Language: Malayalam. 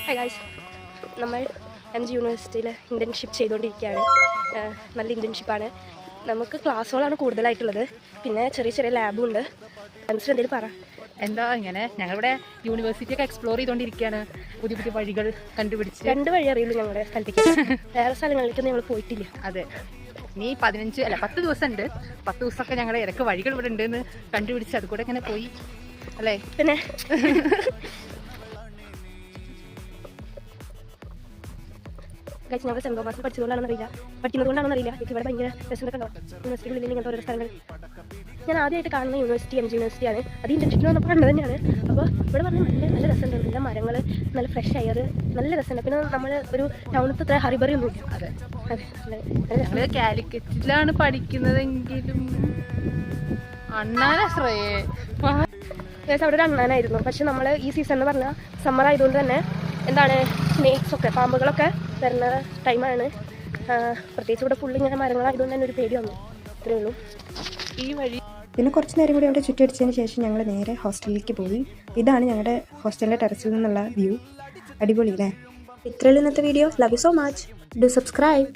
ഹായ് ഗായ്സ്, നമ്മൾ MG യൂണിവേഴ്സിറ്റിയിൽ ഇൻറ്റേൺഷിപ്പ് ചെയ്തുകൊണ്ടിരിക്കുകയാണ്. നല്ല ഇൻറ്റേൺഷിപ്പാണ്. നമുക്ക് ക്ലാസ്സുകളാണ് കൂടുതലായിട്ടുള്ളത്, പിന്നെ ചെറിയ ചെറിയ ലാബും ഉണ്ട്. മനസ്സിൽ എന്തെങ്കിലും പറ. എന്താ ഇങ്ങനെ ഞങ്ങളിവിടെ യൂണിവേഴ്സിറ്റിയൊക്കെ എക്സ്പ്ലോർ ചെയ്തുകൊണ്ടിരിക്കുകയാണ്, പുതിയ പുതിയ വഴികൾ കണ്ടുപിടിച്ച്. 2 വഴി അറിയുള്ളൂ ഞങ്ങളുടെ സ്ഥലത്തേക്ക്, വേറെ സ്ഥലങ്ങളിലേക്കൊന്നും ഞങ്ങൾ പോയിട്ടില്ല. അതെ, ഇനി 10 ദിവസം ഉണ്ട്. 10 ദിവസമൊക്കെ ഞങ്ങളുടെ ഇടയ്ക്ക് വഴികൾ ഇവിടെ ഉണ്ടെന്ന് കണ്ടുപിടിച്ച് അതുകൂടെ ഇങ്ങനെ പോയി അല്ലേ. പിന്നെ ഗൈസ്, ഞങ്ങൾ സെൻറ് തോമസ് പഠിച്ചതുകൊണ്ടാണെന്നറിയില്ല, പഠിക്കുന്നതുകൊണ്ടാണെന്നറിയില്ല, എനിക്ക് ഇവിടെ ഭയങ്കര രസമൊക്കെ ഉണ്ടാവും. യൂണിവേഴ്സിറ്റികളിൽ ഇങ്ങനത്തെ ഓരോ സ്ഥലങ്ങൾ ഞാൻ ആദ്യമായിട്ട് കാണുന്ന യൂണിവേഴ്സിറ്റി MG യൂണിവേഴ്സിറ്റിയാണ്. അത് ഇൻറ്റേൺഷിപ്പിന് വന്നപ്പോൾ കണ്ടത് തന്നെയാണ്. അപ്പോൾ ഇവിടെ പറഞ്ഞാൽ നല്ല രസമുണ്ട്, നല്ല മരങ്ങൾ, നല്ല ഫ്രഷ് എയർ, നല്ല രസമുണ്ട്. പിന്നെ നമ്മൾ ഒരു ടൗണത്തെ അത്ര ഹറിബറി ഒന്നുമില്ല. അതെ അതെ, ഞങ്ങൾ കാലിക്കറ്റിലാണ് പഠിക്കുന്നതെങ്കിലും അണ്ണാനശ്രയേ അവിടെ ഒരു അണ്ണാനായിരുന്നു. പക്ഷെ നമ്മൾ ഈ സീസൺ എന്ന് പറഞ്ഞാൽ സമ്മർ ആയതുകൊണ്ട് തന്നെ എന്താണ് സ്നേക്സൊക്കെ, പാമ്പുകളൊക്കെ വരുന്ന ടൈമാണ്. പ്രത്യേകിച്ച് ഇവിടെ ഫുള്ള് ഇങ്ങനെ മരങ്ങളായതുകൊണ്ട് തന്നെ ഒരു പേടി വന്നു. ഇത്രയേ ഉള്ളൂ ഈ വഴി. പിന്നെ കുറച്ച് നേരം കൂടി അവിടെ ചുറ്റടിച്ചതിന് ശേഷം ഞങ്ങൾ നേരെ ഹോസ്റ്റലിലേക്ക് പോയി. ഇതാണ് ഞങ്ങളുടെ ഹോസ്റ്റലിൻ്റെ ടെറസിൽ നിന്നുള്ള വ്യൂ. അടിപൊളി അല്ലേ? ഇത്രയുള്ള ഇന്നത്തെ video. Love you so much. Do subscribe.